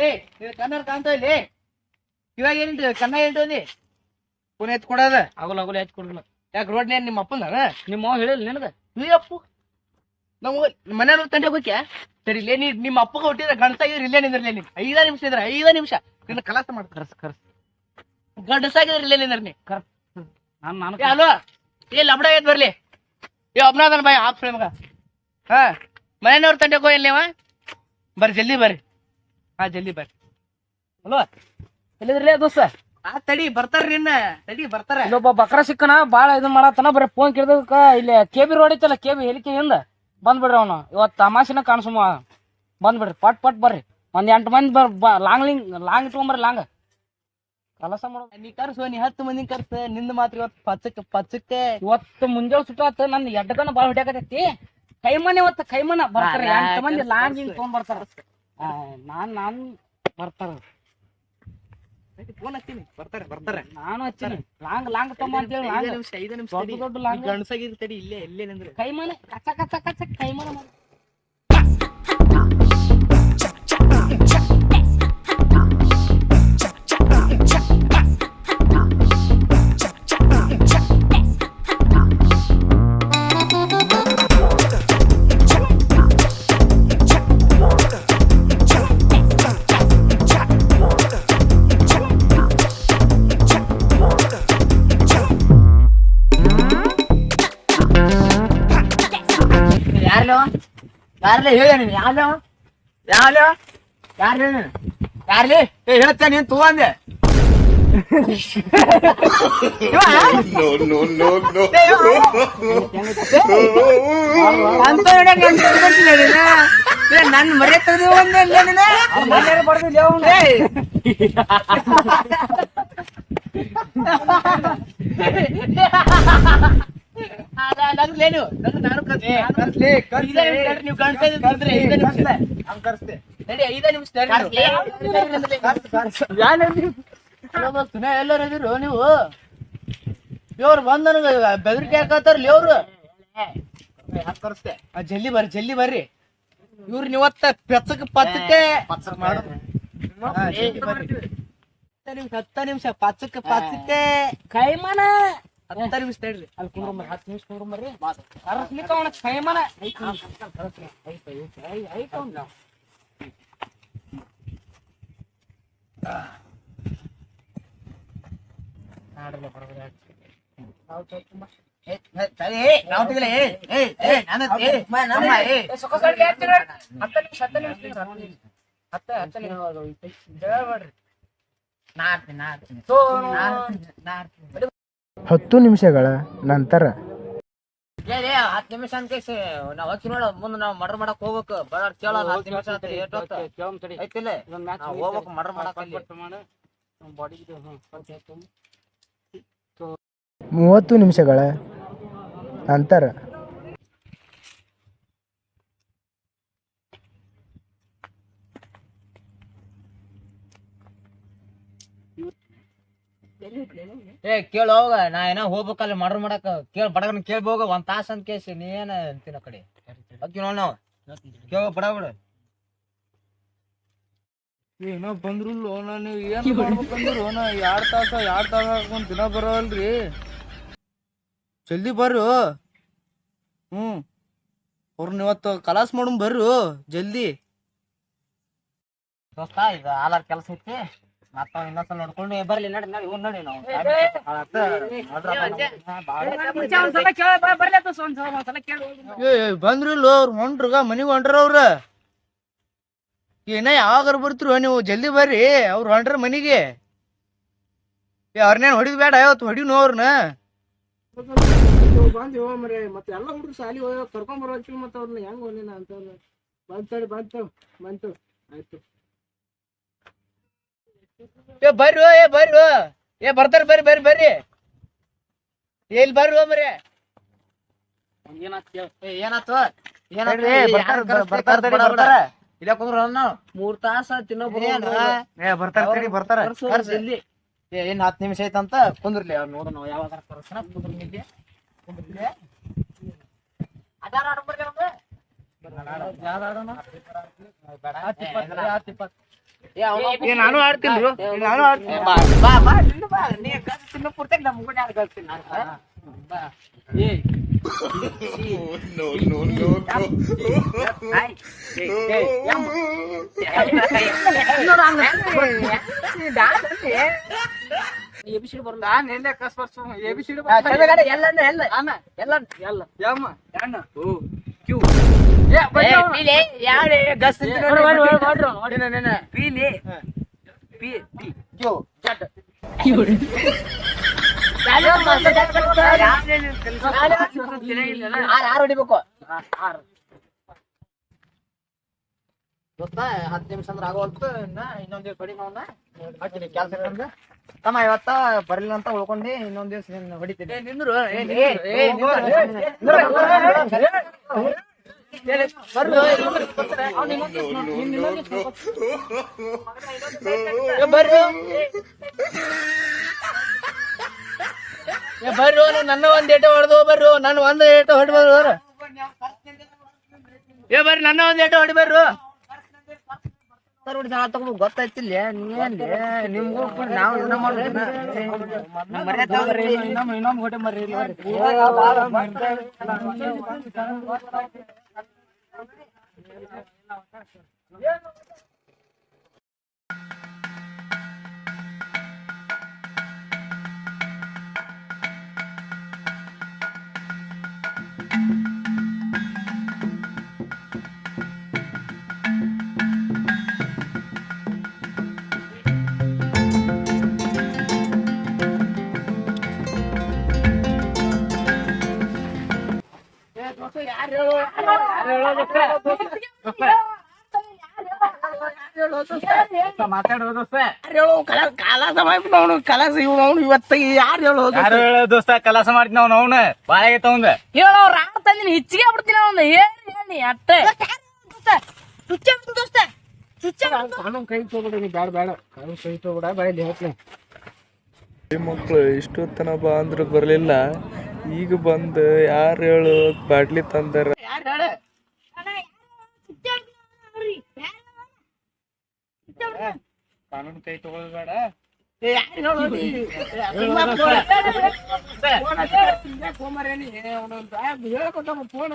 ಏ ಕನ್ನಡ ಕಾಣ್ತಾ ಇಲ್ಲಿ ಇವಾಗ ಏನಿಂಟು ಕನ್ನ ಹೇಳ್ತಿ ಪುನಃ ಎತ್ ಕೊಡದ ಆಗಲ್ಲ ಆಗಲ್ಲ ಎತ್ ಕೊಡ್ಲ. ಯಾಕೆ ರೋಡ್ ನಿಮ್ಮ ಅಪ್ಪನ ನಿಮ್ಮ ಅವ್ವ ಹೇಳಿಲ್ಲ ನಿನಗ? ನೀ ಅಪ್ಪು ನಾವು ಮನೆಯವ್ರ ತಂಡೆ ಹೋಗ್ಯ ಸರಿ ಇಲ್ಲೇ ನೀ ನಿಮ್ಮ ಅಪ್ಪಗೆ ಹುಟ್ಟಿದ್ರೆ ಗಂಡಸಾಗಿದ್ರೆ ಇಲ್ಲೇ ನಿಂದ್ರಲೇ ನೀನು 5 ನಿಮಿಷ ಇದ್ರೆ 5 ನಿಮಿಷ ನಿನ್ನ ಕಲಾಸ ಮಾಡ್ ಕರ್ಸ್ ಗಂಡಸಾಗಿದ್ರೆ ಇಲ್ಲೇ ನಿಂದ್ರ ನೀ ನಾನು ಅಲ್ವಾ ಏ ಲಬಡ ಐತ್ ಬರ್ಲಿ ಏ ಒಬ್ನಾದನ್ ಬಾಯ್ ಆಪ್ಸ್ ಮಗ ಹಾ ಮನೆಯವ್ರ ತಂಡೆಗೆ ಹೋಗಿ ನೀವ ಬರ್ರಿ ಜಲ್ದಿ ಬರ್ರಿ ಹಾ ಜಲ್ದಿ ಬರ್ರಿ ಅಲ್ವಾ ಎಲ್ಲಿದ್ರಲೇ ದೋಸ್ತ? ತಡಿ ಬರ್ತಾರ ನಿನ್ನ ತಡಿ ಬರ್ತಾರ. ಇಲ್ಲೊಬ್ಬ ಬಕ್ರ ಸಿಕ್ಕನ ಬಾಳ ಇದನ್ ಮಾಡತ್ತನ ಬರೀ ಫೋನ್ ಕೇಳಿದಕ್ಕ ಇಲ್ಲಿ ಕೆಬಿ ರೋಡ್ ಐತಲ್ಲ ಕೆಬಿ ಹೆಲಿಕೆ ಹಿಂದ ಬಂದ್ಬಿಡ್ರಿ ಅವನು ಇವತ್ತು ತಮಾಷೆನ ಕಾಣಿಸುಮ ಬಂದ್ಬಿಡ್ರಿ ಪಟ್ ಪಟ್ ಬರ್ರಿ ಒಂದ್ 8 ಮಂದಿ ಲಾಂಗ್ ಇಟ್ಕೊಂಬರ್ರಿ ಲಾಂಗ್ ಕೆಲಸ ಮಾಡೋ ನೀ ಕರ್ಸು ನೀ 10 ಮಂದಿ ಕರ್ಸ ನಿಂದ ಮಾತ್ರ ಇವತ್ತು ಪಚ್ಚಕ್ಕೆ ಇವತ್ತು ಮುಂಜಾನೆ ಸುಟ್ಟಾತ ನನ್ ಎಡ್ಡಗನ ಬಾಳ ಹೊಡ್ಯಾಕತೈತಿ ಕೈಮನೆ ಇವತ್ತು ಕೈಮನ ಬರ್ತಾರ 8 ಮಂದಿ ಲಾಂಗ್ ಹಿಂಗ್ ತಗೊಂಡ್ ಬರ್ತಾರ ನಾನ್ ಬರ್ತಾರ ಫೋನ್ ಹಚ್ತೀನಿ ಬರ್ತಾರೆ ನಾನು ಹಚ್ಚಿನಿ ಲಾಂಗ್ ತಮ್ಮ ಅಂತ ಹೇಳಿ 5 ನಿಮಿಷ ದೊಡ್ಡ ಲಾಂಗ್ ಗಣಸಾಗಿರ್ ತಡಿ ಇಲ್ಲೇ ನಿಂದ್ರೆ ಕೈಮನೆ ಕಚ್ಚ ಕಚ್ಚ ಕಚ್ಚ ಕೈಮನೆ ಮಾಡಿ ಯಾರ್ಲಿ ಹೇಳ ನೀನು ಯಾರು ಯಾರ್ಲಿ ಹೇಳ್ತೇನೆ ನೀನ್ ತೂ ಅಂದೆ ನನ್ ಮರೆ ತೆಗೆದು ಎಲ್ಲರಿದ್ರು ನೀವು ಇವ್ರು ಬಂದ್ ನನಗ ಬೆದರಿಕೆ ಹಾಕತ್ತಾರಲ್ಲ ಇವ್ರು ಕರ್ಸ್ತೆ ಜಲ್ದಿ ಬರ್ರಿ ಇವ್ರು ನೀವತ್ತ ಪಚ್ಚಕ್ಕೆ ಮಾಡೋದು 10 ನಿಮಿಷ ಪಚ್ಚಕ್ಕೆ ಕೈಮನ 10 ನಿಮಿಷ ತಡ್ರಿ ಅಲ್ಲಿ ಕುಂಡ್ರಮ್ಮ 10 ನಿಮಿಷ ಕುಂಡ್ರಮ್ಮರಿ ಕರ್ಸ್ಲಿಕ್ಕ ಅವನ ಕೈಮನ ಹತ್ತು ನಿಮಿಷಗಳ ನಂತರ 10 ನಿಮಿಷ ಅಂತ ನಾವ್ ಹಾಕಿ ನೋಡ ಮುಂದ್ ನಾವ್ ಮರ್ಡರ್ ಮಾಡಕ್ ಹೋಗ್ಬೇಕು ಬಡ ಕೇಳಲ್ಲ 10 ನಿಮಿಷ ಐತಿಲ್ಲ ಹೋಗ್ಬೇಕು ಮರ್ಡರ್ ಮಾಡಕ್ 30 ನಿಮಿಷಗಳ ನಂತರ ಕೇಳ ಹೋಗ ನಾ ಏನ ಹೋಗ್ಬೇಕಲ್ಲ ಮರ್ಡರ್ ಮಾಡಕ್ ಬಡಗನ ಕೇಳ್ಬೋಗ 1 ತಾಸ ಅಂತ ಕೇಸಿ ನೀ ಏನ ಅಂತಿನ ಕಡೆ ಅಕ್ಕಿ ನೋಡ್ ನಾವ್ ಕೇಳ ಬಡಬಡ ಏನೋ ಬಂದ್ರು ನಾನು ಏನ್ ಮಾಡ್ಬೇಕಂದ್ರು 2 ತಾಸ ಹಾಕೊಂಡ್ ದಿನ ಬರೋಲ್ರಿ ಜಲ್ದಿ ಬರ್ರು ಅವ್ರನ್ನ ಇವತ್ತು ಕಲಾಸ್ ಮಾಡಮ್ ಬರ್ರು ಜಲ್ದಿ ದೋಸ್ತ ಇದು ಆಲಾರ್ ಕೆಲಸ ಐತಿ ಮತ್ತ ಇನ್ನೊಂದ್ಸಲ ನೋಡ್ಕೊಂಡು ಬರ್ಲಿ ನಡಿ ನೋಡಿ ನಾವು ಬಂದ್ರಿಲ್ಲ ಅವ್ರ ಹೊಂಟ್ರಗ ಮನಿಗ್ ಹೊಂಟ್ರ ಅವ್ರ ಏನ ಯಾವಾಗಾರ ಬರ್ತಿರು ನೀವು ಜಲ್ದಿ ಬರ್ರಿ ಅವ್ರು ಹೊಂಟ್ರ ಮನಿಗೆ ಅವ್ರನ್ನೇನ್ ಹೊಡಿದ್ ಬೇಡ ಇವತ್ತು ಹೊಡಿನು ಅವ್ರನ್ನ ಬಂದಿವ ಮರೆ ಮತ್ತೆ ಎಲ್ಲ ಹುಡುಗರು ಶಾಲಿ ಕರ್ಕೊಂಡ್ ಬರೋಕಿಲ್ಲ ಮತ್ತೆ ಅವ್ರನ್ನ ಹೆಂಗ್ ಹೋಗಿನ ಅಂತ ಬಂತು ಆಯ್ತು ಬರ್ತಾರ ಬರ್ರಿ ಎಲ್ಲಿ ಬರ್ರಿ ಮರೆ ಏನಾತು ಇಲ್ಲ ಕುಂದ್ರ 3 ತಾಸ ತಿನ್ನೋ ಬರ್ತಾರ ಜಲ್ದಿ ಏನ್ 10 ನಿಮಿಷ ಐತಂತ ಕುಂದ್ರಲಿ ಅವ್ರು ನೋಡ ನಾವು ಯಾವಾಗ ಏ ನಾನು ಆಡ್ತೀನಿ ನಾನು ಆಡ್ತೀನಿ ಬಾ ಬಾ ಬಾ ನಿಲ್ಲು ಬಾ ನೀ ಕಳ್ಸಿ ತಿನ್ನು ಪೂರ್ತಿ ನಮ್ಮ ಕೂಡ ಯಾರು ಕಳ್ಸ್ತೀನಿ ಬಾ ಏ ABCD ಬರಲ್ಲ ನೆನ್ನೆ ಕಸ್ ಬರ್ಸು ABCD ಎಲ್ಲ ಯಮ್ಮ ಎಣ್ಣ ಕ್ಯೂ ಹೊಡಿಬೇಕು ಗೊತ್ತಾ 10 ನಿಮಿಷ ಅಂದ್ರೆ ಆಗೋಲ್ತು ಇನ್ನೊಂದ್ ದಿವ್ಸ ಹೊಡಿ ಮಾವನ್ನ ಹಾಕ್ತೀನಿ ಕೆಲಸ ತಮ್ಮ ಇವತ್ತ ಬರ್ಲಿಲ್ಲ ಅಂತ ಉಳ್ಕೊಂಡಿ ಇನ್ನೊಂದ್ ದಿವ್ಸ ನಿನ್ನ ಹೊಡಿತೀನಿ ನಿಂದ್ರು ಬರ್ರು ನನ್ನ ಒಂದ್ ಏಟ ಹೊಡೆದು ಬರ್ರು ನಾನು ಒಂದ್ ಏಟ ಹೊಡಿಬಾರು ಬರ್ರಿ ನನ್ನ ಒಂದ್ ಏಟ ಹೊಡಿಬಾರು ಗೊತ್ತಾಯ್ತಿಲ್ಲ ನೀವೇನ್ಲಿ ನಿಮ್ಗೂ ನಾವು ಇದನ್ನ ಇನ್ನೊಂದು ಹೊಟ್ಟೆ ಮರ್ರಿ ಮಾತಾಡೋದು ಕಲಾಸ ಇವತ್ತ ಯಾರು ಹೇಳೋ ದೋಸ್ತ ಕೆಲಸ ಮಾಡ್ತೀನಿ ಅವ್ನು ಬಾಳ ಆಗೈತ ಅವಂದ ಹೇಳೋ ರಾಣ ತಂದಿನಿ ಹೆಚ್ಚಿಗೆ ಆಗ್ಬಿಡ್ತೀನಿ ಅವ್ನ ಹೇಳಿ ಅಟ್ಟೆ ಕಾನೂನು ಕೈ ತಗೋಬಿಡ ನೀ ಬೇಡ ಕಾನೂನು ಕೈ ತಗೋಬಿಡ ಬಾಯಲ್ಲಿ ಹೇಳ್ತೀನಿ ಮಕ್ಕಳು ಇಷ್ಟೊತ್ತನ ಬಾ ಅಂದ್ರೆ ಬರಲಿಲ್ಲ ಈಗ ಬಂದು ಯಾರು ಹೇಳು ಬಾಟ್ಲಿ ತಂದಾರ ಯಾರು ಹೇಳ ಕಾನೂನು ಕೈ ತಗೊಳ್ ಬೇಡ ಹೇಳ್ಕೊಟ್ಟ ಫೋನ್